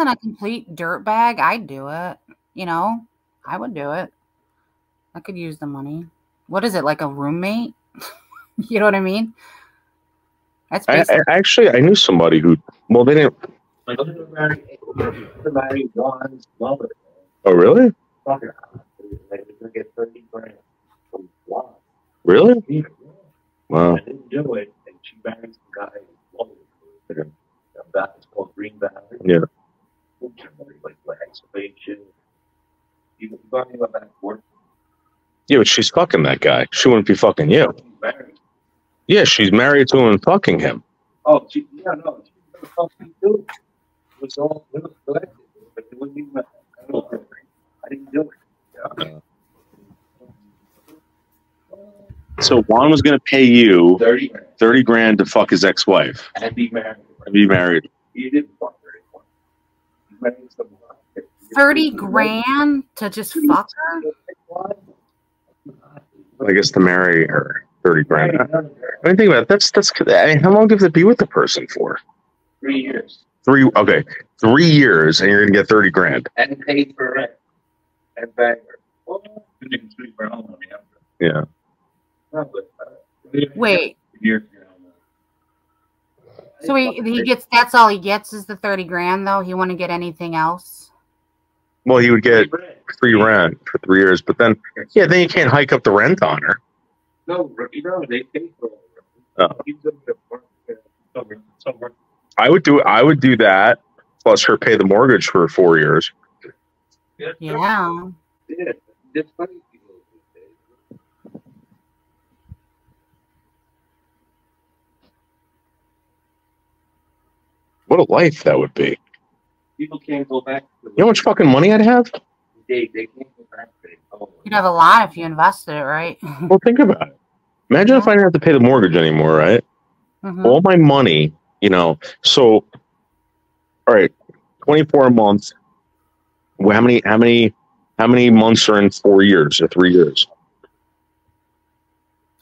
wasn't a complete dirtbag, I'd do it. You know, I would do it. I could use the money. What is it, like a roommate? You know what I mean? That's basically. Actually, I knew somebody who. Well, they didn't. Oh, really? Really? Wow. I didn't do it, and she married some guy in Florida. It's called Green Valley. Yeah. Like excavation. You got me about that work. Yeah, but she's fucking that guy. She wouldn't be fucking you. Yeah, she's married to him and fucking him. Oh, yeah, no. She was fucking too. It was all collected. But it wasn't even, I didn't do it. Yeah. So Juan was going to pay you 30 grand to fuck his ex-wife. And be married. And be married. He didn't fuck her anymore. He married someone. 30 grand to just fuck her? I guess to marry her, 30 grand. I mean, think about it. That's how long do you have to be with the person for? 3 years. 3 years, and you're gonna get 30 grand. And pay for rent. And bang her. Well, you didn't sleep for home. Yeah. Wait. So he gets, that's all he gets is the 30 grand though? He wouldn't get anything else? Well, he would get free rent for 3 years, but then you can't hike up the rent on her. No, they pay for it. Oh. I would do that, plus her pay the mortgage for 4 years. Yeah. It's funny. What a life that would be. People can't go back. You know how much fucking money I'd have? They can't go back. You'd have a lot if you invested it, right? Well, think about it. Imagine if I didn't have to pay the mortgage anymore, right? Mm-hmm. All my money, so, all right, 24 a month. Well, how many months are in 4 years or 3 years?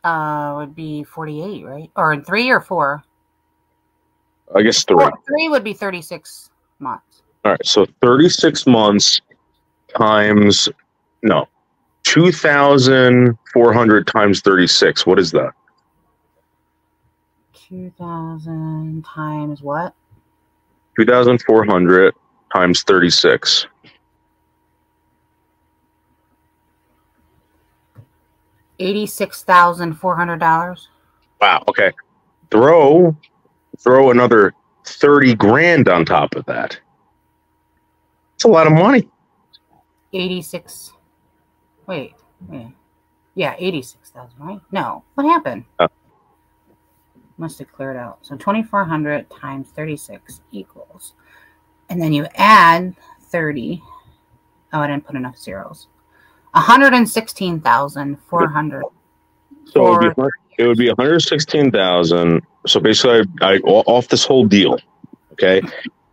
Would be 48, right? Or in 3 or 4? I guess 3. 3 would be 36 months. All right, so 36 months times 2,400 times 36. What is that? 2,000 times what? 2,400 times 36. $86,400. Wow. Okay. Throw another 30 grand on top of that. It's a lot of money. 86. Wait. Yeah, 86,000, right? No. What happened? Must have cleared out. So 2,400 times 36 equals. And then you add 30. Oh, I didn't put enough zeros. 116,400. So it would be 116,000. So basically, I off this whole deal, okay,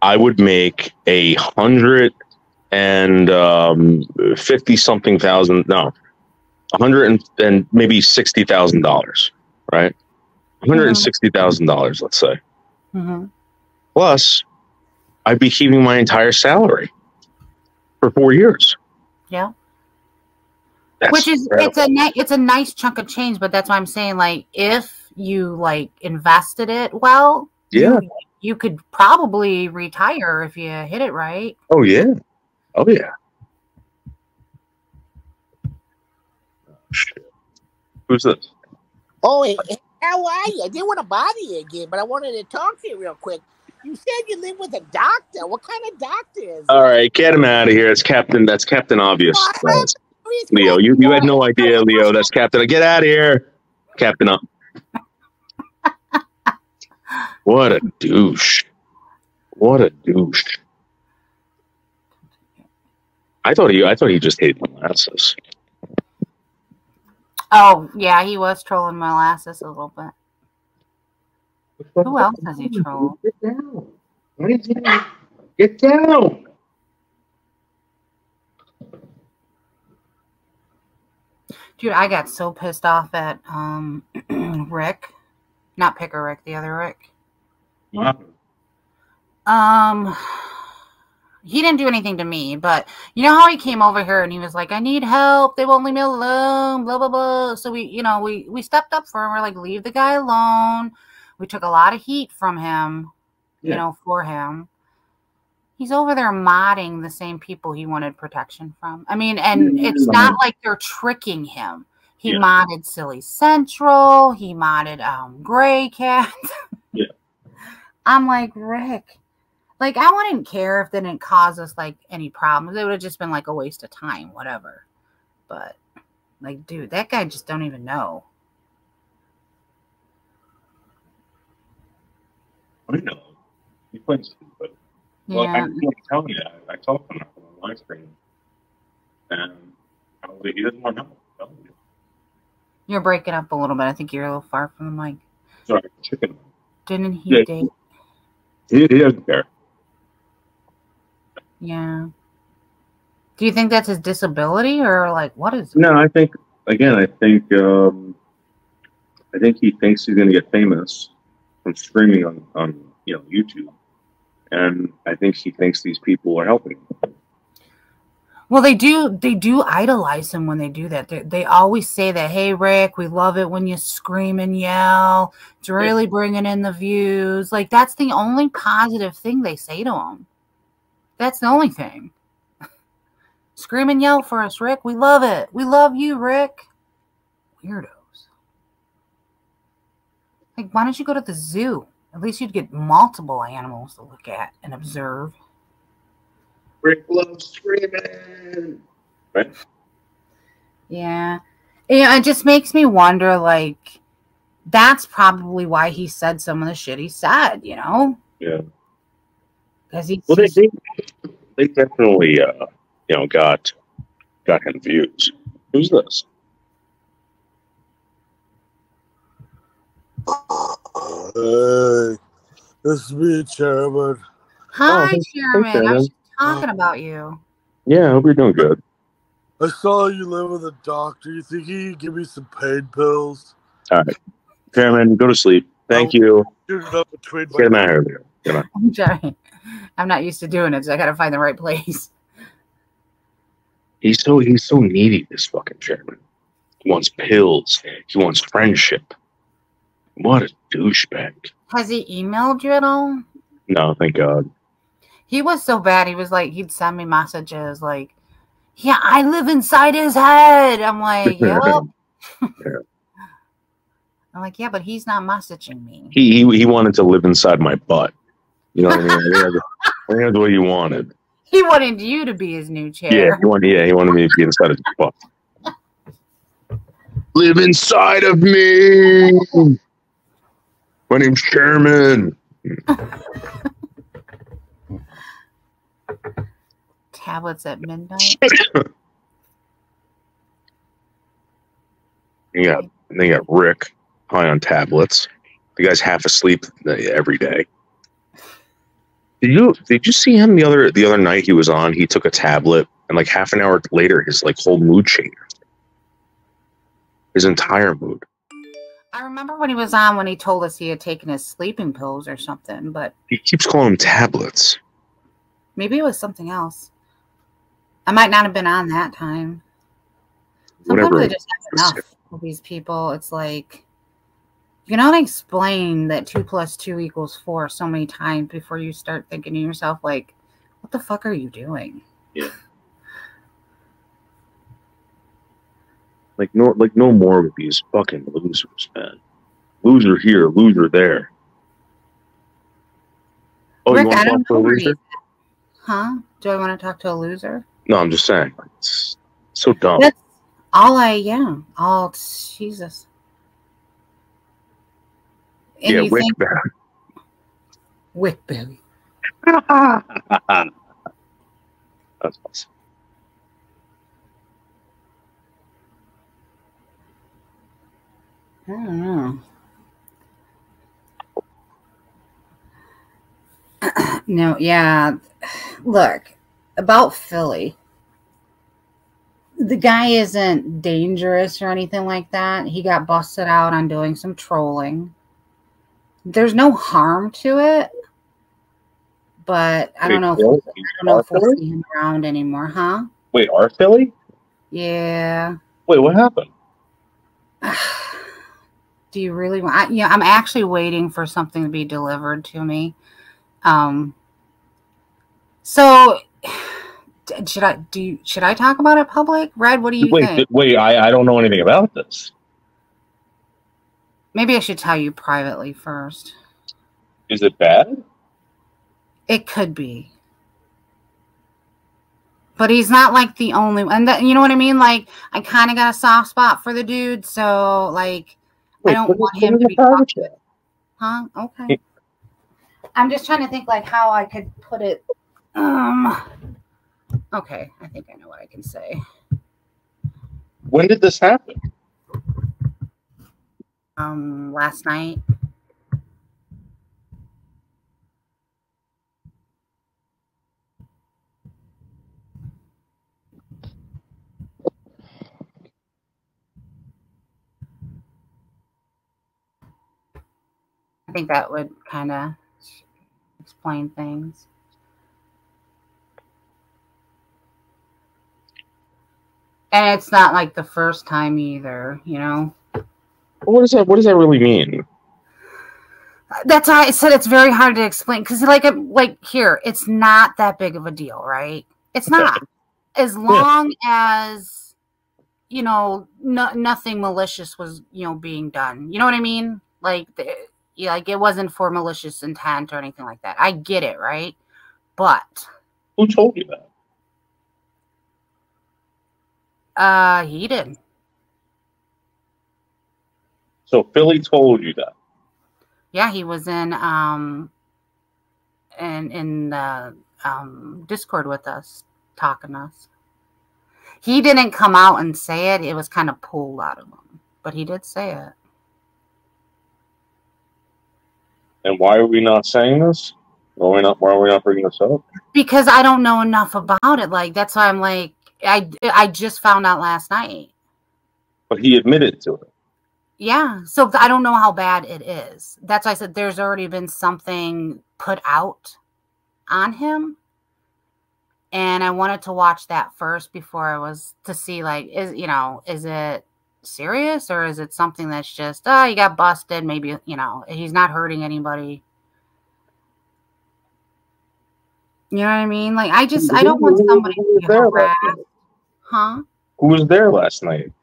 I would make 150 something thousand. No, 100 and maybe $60,000, right? $160,000, let's say. Mm-hmm. Plus, I'd be keeping my entire for 4 years. Yeah. That's Which is incredible. it's a nice chunk of change, but that's why I'm saying, like, if you invested it well, yeah, you could probably retire if you hit it right. Oh yeah. Shit. Who's this? Oh, hey, how are you? I didn't want to bother you again, but I wanted to talk to you real quick. You said you live with a doctor. What kind of doctor is it? All right, get him out of here. That's Captain Obvious. Leo, you had no idea, Leo. That's Captain. Get out of here, Captain. What a douche! I thought he just hated molasses. Oh yeah, he was trolling molasses a little bit. Who else has he trolled? Get down! Get down! Dude, I got so pissed off at Rick. Not Picker Rick, the other Rick. What? He didn't do anything to me, but you know how he came over here and he was like, I need help. They won't leave me alone, blah, blah, blah. So we stepped up for him. We're like, leave the guy alone. We took a lot of heat from him, for him. He's over there modding the same people he wanted protection from. I mean, and it's not like they're tricking him. He modded Silly Central. He modded Gray Cat. Yeah. I'm like, Rick. Like, I wouldn't care if they didn't cause us, like, any problems. It would have just been, like, a waste of time, whatever. But, like, dude, that guy just don't even know. I know. He plays stupid. Well, Yeah. I'm telling you, I talked to him on the live stream. And I was like, he doesn't want to know. You're breaking up a little bit. I think you're a little far from the mic. Sorry, chicken. Didn't he date? He doesn't care. Yeah. Do you think that's his disability or like what is it? No, I think he thinks he's going to get famous from streaming on YouTube, and I think he thinks these people are helping him. Well, they do idolize him when they do that. They always say that, hey, Rick, we love it when you scream and yell. It's really bringing in the views. Like, that's the only positive thing they say to him. That's the only thing. Scream and yell for us, Rick. We love it. We love you, Rick. Weirdos. Like, why don't you go to the zoo? At least you'd get multiple animals to look at and observe. Rick loves screaming. Right? Yeah. It just makes me wonder, like, that's probably why he said some of the shit he said, Yeah. Because they definitely, got him views. Who's this? Hey, this is me, Chairman. Hi, hey, Chairman. Chairman. I was just talking about you. Yeah, I hope you're doing good. I saw you live with a doctor. You think he could give me some pain pills? All right. Chairman, go to sleep. Thank you. Shoot it up between Get him out of here. Get him. I'm sorry. I'm not used to doing it, so I got to find the right place. He's so needy, this fucking chairman. He wants pills. He wants friendship. What a douchebag. Has he emailed you at all? No, thank God. He was so bad. He was like, he'd send me messages like, yeah, I live inside his head. I'm like, yep. Yeah. I'm like, yeah, but he's not messaging me. He wanted to live inside my butt. You know what I mean? That's what he wanted. He wanted you to be his new chair. Yeah, he wanted me to be inside his butt. Live inside of me. My name's Chairman. Tablets at midnight. They got Rick high on tablets. The guy's half asleep every day. Did you see him the other night? He was on. He took a tablet, and like half an hour later, his like whole mood changed. His entire mood. I remember when he was on when he told us he had taken his sleeping pills or something, but He keeps calling them tablets. maybe it was something else. I might not have been on that time. Sometimes Whatever. I just have enough of these people. It's like, you can only explain that 2 + 2 = 4 so many times before you start thinking to yourself, like, what the fuck are you doing? Yeah. Like no more with these fucking losers, man. Loser here, loser there. Oh, Rick, you want I to don't talk to a know where loser? he's at. Huh? Do I want to talk to a loser? No, I'm just saying. It's so dumb. That's all Jesus. And Yeah, you Wick think back. Wickberry. That's awesome. I don't know. No, yeah. Look, about Philly. The guy isn't dangerous or anything like that. He got busted out on doing some trolling. There's no harm to it. but I don't know Philly? if we'll see him around anymore, huh? Wait, our Philly? Yeah. Wait, what happened? Do you really want? Yeah, I'm actually waiting for something to be delivered to me. So should I talk about it public? Red, what do you think? Wait, I don't know anything about this. Maybe I should tell you privately first. Is it bad? It could be. But he's not like the only one. And you know what I mean? Like, I kind of got a soft spot for the dude. So, like, I don't want him to be talked to. Huh? Okay. I'm just trying to think, like, how I could put it. Okay. I think I know what I can say. When did this happen? Last night. I think that would kind of explain things. And it's not like the first time either, you know? What does that really mean? That's why I said it's very hard to explain. Because, like here, it's not that big of a deal, right? It's not. As long as, you know, nothing malicious was, you know, being done. You know what I mean? Like, like it wasn't for malicious intent or anything like that. I get it, right? But who told you that? He did. So Philly told you that? Yeah, he was in Discord with us, talking to us. He didn't come out and say it. It was kind of pulled out of him, but he did say it. And why are we not saying this? Why are we not bringing this up? Because I don't know enough about it. Like, that's why I'm like, I just found out last night. But he admitted to it. Yeah. So I don't know how bad it is. That's why I said there's already been something put out on him. And I wanted to watch that first before I was to see, like, is it serious or is it something that's just, oh, you got busted? Maybe, you know, he's not hurting anybody. You know what I mean? Like, I don't want somebody to be harassed. Huh? Who was there last night?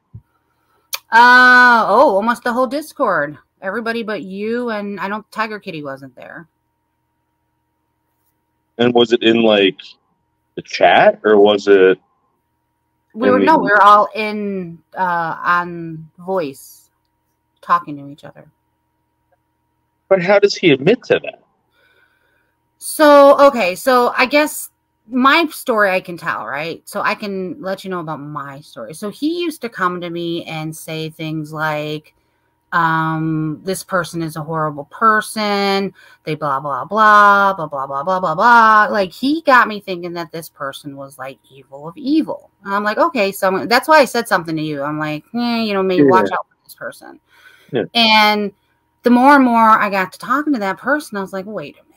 Almost the whole Discord. Everybody but you, and I don't. Tiger Kitty wasn't there. And was it in like the chat or was it? We were all in on voice, talking to each other. But how does he admit to that? So okay, so I guess my story I can tell, right? So I can let you know about my story. So he used to come to me and say things like, this person is a horrible person. They blah, blah, blah, blah, blah, blah, blah, blah, blah. Like, he got me thinking that this person was like evil of evil. And I'm like, okay, so that's why I said something to you. I'm like, you know, maybe watch out for this person. Yeah. And the more and more I got to talking to that person, I was like, wait a minute.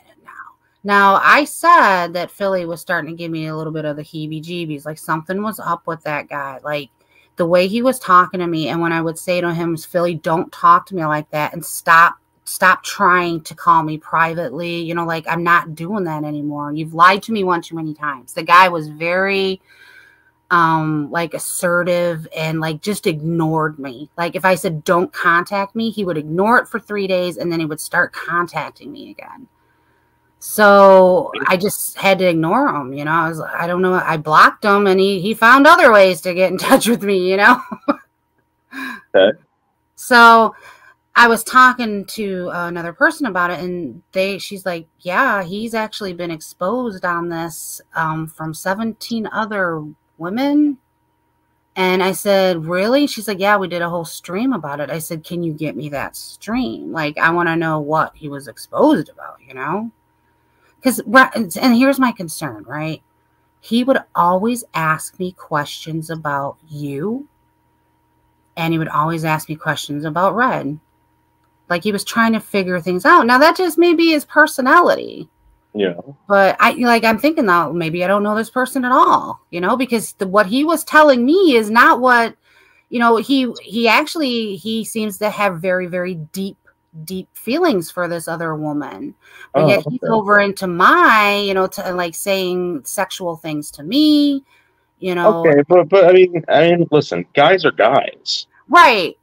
Now, I said that Philly was starting to give me a little bit of the heebie-jeebies. Like, something was up with that guy. Like, the way he was talking to me, and when I would say to him, Philly, don't talk to me like that, and stop trying to call me privately. You know, like, I'm not doing that anymore. You've lied to me one too many times. The guy was very, like, assertive and, like, just ignored me. Like, if I said, don't contact me, he would ignore it for 3 days, and then he would start contacting me again. So I just had to ignore him, you know. I was like, I don't know. I blocked him, and he found other ways to get in touch with me, you know. Okay. So I was talking to another person about it, and she's like, yeah, he's actually been exposed on this from 17 other women. And I said, really? She's like, yeah, we did a whole stream about it. I said, can you get me that stream? Like, I want to know what he was exposed about, you know? And here's my concern, right? He would always ask me questions about you, and he would always ask me questions about Red. Like, he was trying to figure things out. Now, that just may be his personality. Yeah. But I'm thinking now, maybe I don't know this person at all, because what he was telling me is not what, he seems to have very, very deep feelings for this other woman. But yet he's over into my, to like saying sexual things to me, Okay, but I mean, listen, guys are guys. Right.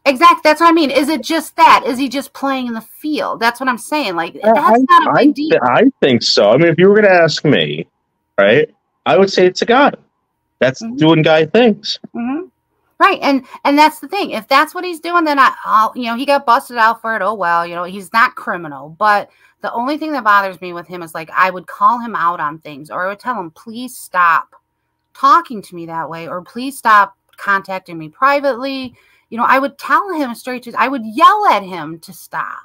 Exactly. That's what I mean. Is it just that? Is he just playing in the field? That's what I'm saying. Like, that's not a big deal. I think so. I mean, if you were going to ask me, right, I would say it's a guy that's doing guy things. Mm-hmm. Right. And that's the thing. If that's what he's doing, then I'll, he got busted out for it. Oh, well, he's not criminal. But the only thing that bothers me with him is, like, I would call him out on things, or I would tell him, please stop talking to me that way, or please stop contacting me privately. I would tell him straight to, I would yell at him to stop.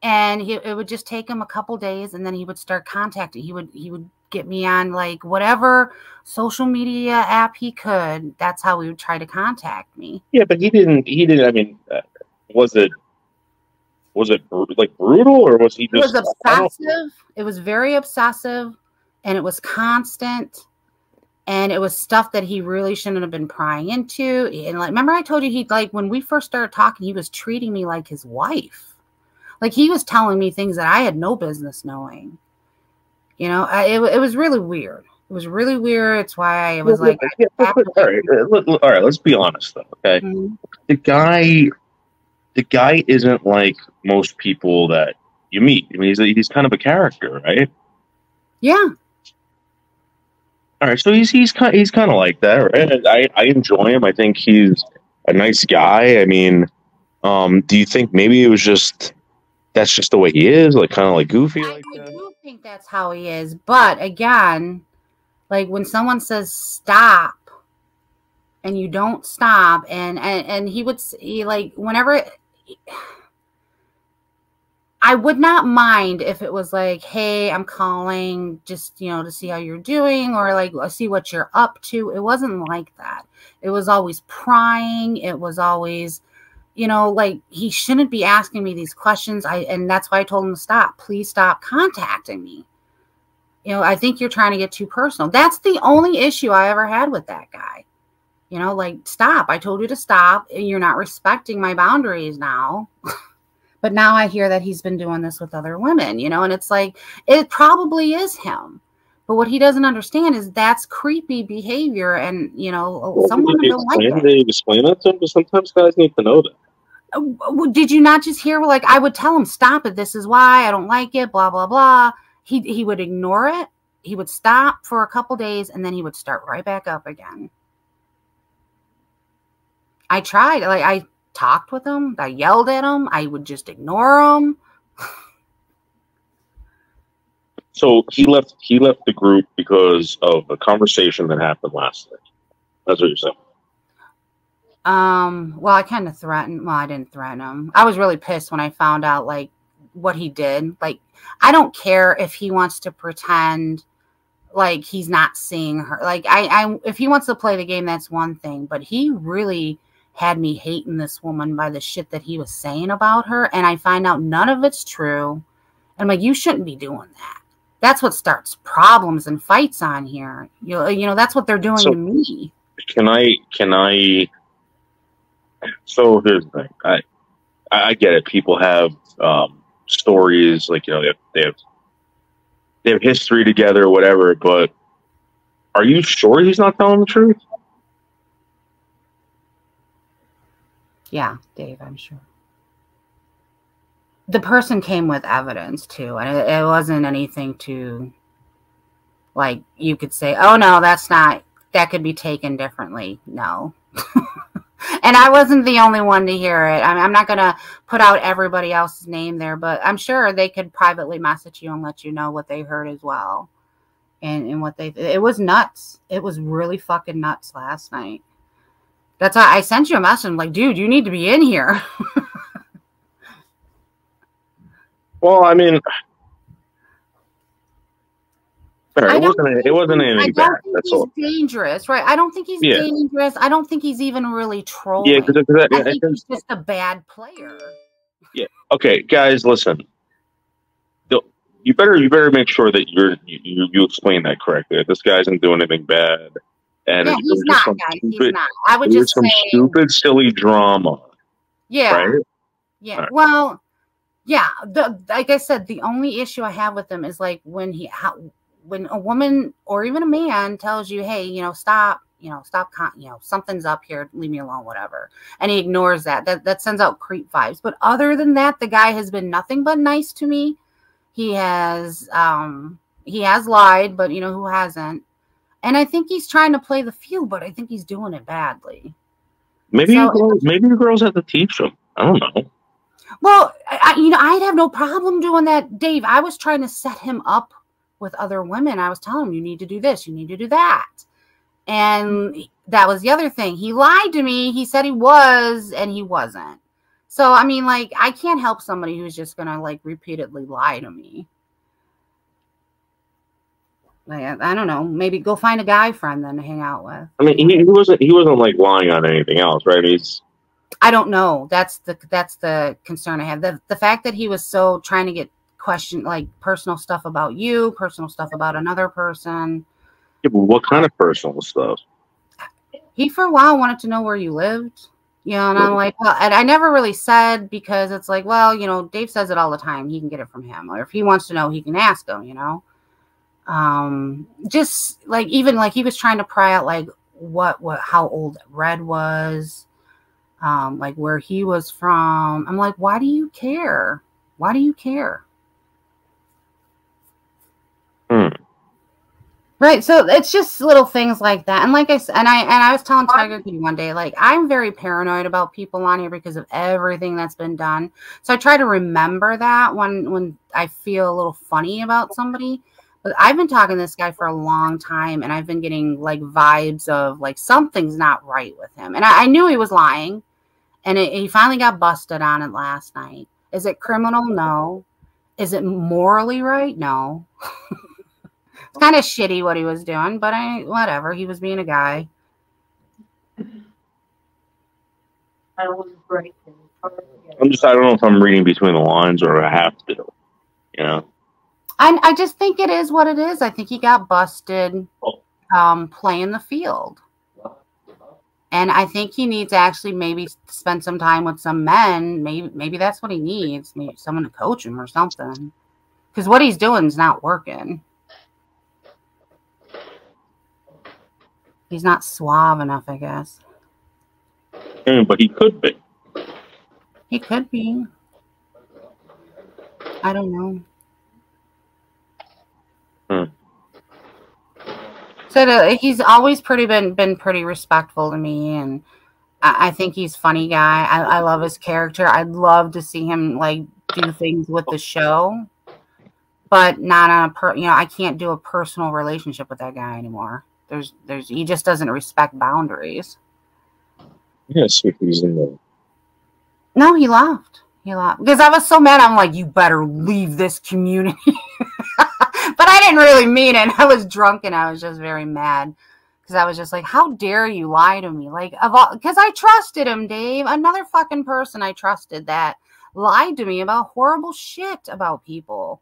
And it would just take him a couple days, and then he would start contacting. He would get me on, like, whatever social media app he could. That's how he would try to contact me. Yeah, but he didn't, I mean, was it like brutal, or was he just... It was obsessive. It was very obsessive, and it was constant. And it was stuff that he really shouldn't have been prying into. And, like, remember I told you, when we first started talking, he was treating me like his wife. Like, he was telling me things that I had no business knowing. It was really weird. It was really weird. It's why it was like... Yeah, all right, let's be honest, though, okay? Mm-hmm. The guy isn't like most people that you meet. I mean, he's kind of a character, right? Yeah. All right, so he's kind of like that, right? I enjoy him. I think he's a nice guy. I mean, do you think maybe it was that's just the way he is, like kind of like goofy? I do think that's how he is, but again, like when someone says stop, and you don't stop, and he would like whenever. I would not mind if it was like, hey, I'm calling just, to see how you're doing, or like, see what you're up to. It wasn't like that. It was always prying. It was always, like, he shouldn't be asking me these questions. And that's why I told him to stop. Please stop contacting me. I think you're trying to get too personal. That's the only issue I ever had with that guy. Like, stop. I told you to stop. You're not respecting my boundaries now. But now I hear that he's been doing this with other women, and it's like, it probably is him. But what he doesn't understand is that's creepy behavior. And, some women don't like it. Did you explain that to him? Because sometimes guys need to know that. Did you not just hear, like, I would tell him, stop it. This is why I don't like it, blah, blah, blah. He would ignore it. He would stop for a couple days, and then he would start right back up again. I tried. Like, I talked with him. I yelled at him. I would just ignore him. So he left the group because of a conversation that happened last night. That's what you're saying. Well, I kind of threatened. Well, I didn't threaten him. I was really pissed when I found out, like, what he did. Like, I don't care if he wants to pretend like he's not seeing her. Like, if he wants to play the game, that's one thing. But he really had me hating this woman by the shit that he was saying about her. And I find out none of it's true. I'm like, you shouldn't be doing that. That's what starts problems and fights on here. That's what they're doing to me. Can I? So here's the thing. I get it. People have stories, like, they have history together or whatever. But are you sure he's not telling the truth? Yeah, Dave, I'm sure. The person came with evidence, too. And it wasn't anything to, like, you could say, oh, no, that could be taken differently. No. And I wasn't the only one to hear it. I'm not going to put out everybody else's name there, but I'm sure they could privately message you and let you know what they heard as well. And what it was nuts. It was really fucking nuts last night. That's why I sent you a message. I'm like, dude, you need to be in here. Well, I mean, it wasn't anything bad. That's all. He's dangerous, right? I don't think he's dangerous. I don't think he's even really trolling. Yeah, I think he's just a bad player. Yeah. Okay, guys, listen. you better make sure that you explain that correctly. That this guy isn't doing anything bad, and Yeah, it he's was just not, some guys. He's stupid. not. I would It was just some say, stupid, silly drama, yeah, right? yeah. All right. Well, yeah. Like I said, the only issue I have with him is like when when a woman or even a man tells you, hey, stop, stop, something's up here, leave me alone, whatever. And he ignores that. That sends out creep vibes. But other than that, the guy has been nothing but nice to me. He has lied, but who hasn't? And I think he's trying to play the field, but I think he's doing it badly. Maybe So, maybe you girls have to teach him. I don't know. well, I'd have no problem doing that, Dave. I was trying to set him up with other women. I was telling him, you need to do this, you need to do that. And that was the other thing. He lied to me. He said he was, and he wasn't. So, I mean, like, I can't help somebody who's just going to, like, repeatedly lie to me. Like, I don't know. Maybe go find a guy friend then to hang out with. I mean, he wasn't like lying on anything else, right? I don't know. That's the concern I have. The fact that he was so trying to get questioned, like personal stuff about you, personal stuff about another person. Yeah, but what kind of personal stuff? He for a while wanted to know where you lived. And I'm like, well, and I never really said, because it's like, well, Dave says it all the time. He can get it from him. Or if he wants to know, he can ask him, just like, even like he was trying to pry out like how old Red was, like where he was from. I'm like, why do you care? Why do you care? Right. So it's just little things like that. And like I said, and I was telling Tiger King one day, like, I'm very paranoid about people on here because of everything that's been done. So I try to remember that when I feel a little funny about somebody. But I've been talking to this guy for a long time, and I've been getting like vibes of like something's not right with him. And I knew he was lying, and he finally got busted on it last night. Is it criminal? No. Is it morally right? No. It's kind of shitty what he was doing, but whatever. He was being a guy. I don't know if I'm reading between the lines or I have to, I just think it is what it is. I think he got busted playing the field. And I think he needs to actually maybe spend some time with some men. Maybe that's what he needs. Maybe someone to coach him or something. Because what he's doing is not working. He's not suave enough, I guess. But he could be. He could be. I don't know. So he's always been pretty respectful to me, and I think he's a funny guy. I love his character. I'd love to see him like do things with the show, but not on I can't do a personal relationship with that guy anymore. He just doesn't respect boundaries. Yes, he's in there. No, he left. Because I was so mad. I'm like, you better leave this community. But I didn't really mean it. I was drunk and I was just very mad. Because I was just like, how dare you lie to me? Like, because I trusted him, Dave. Another fucking person I trusted that lied to me about horrible shit about people.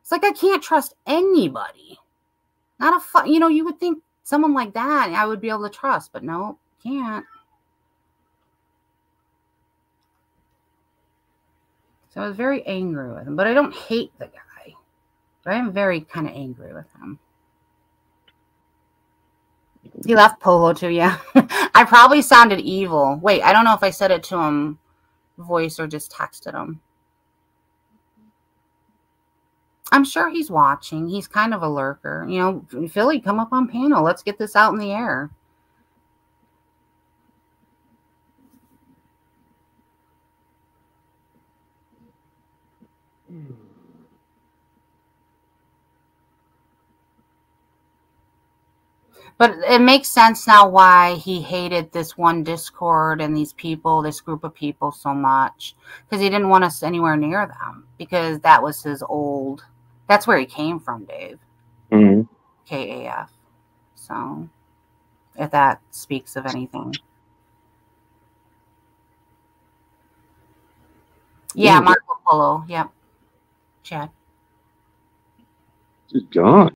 It's like, I can't trust anybody. Not you would think someone like that I would be able to trust, but no, can't. So I was very angry with him, but I don't hate the guy. But I am very kind of angry with him. He left Polo too, yeah. I probably sounded evil. Wait, I don't know if I said it to him voice or just texted him. I'm sure he's watching. He's kind of a lurker. Philly, come up on panel. Let's get this out in the air. But it makes sense now why he hated this one Discord and these people, this group of people so much. Because he didn't want us anywhere near them. Because that was that's where he came from, Dave. Mm-hmm. KAF. So, if that speaks of anything. Yeah, Marco Polo. Yep. Chad. Just gone.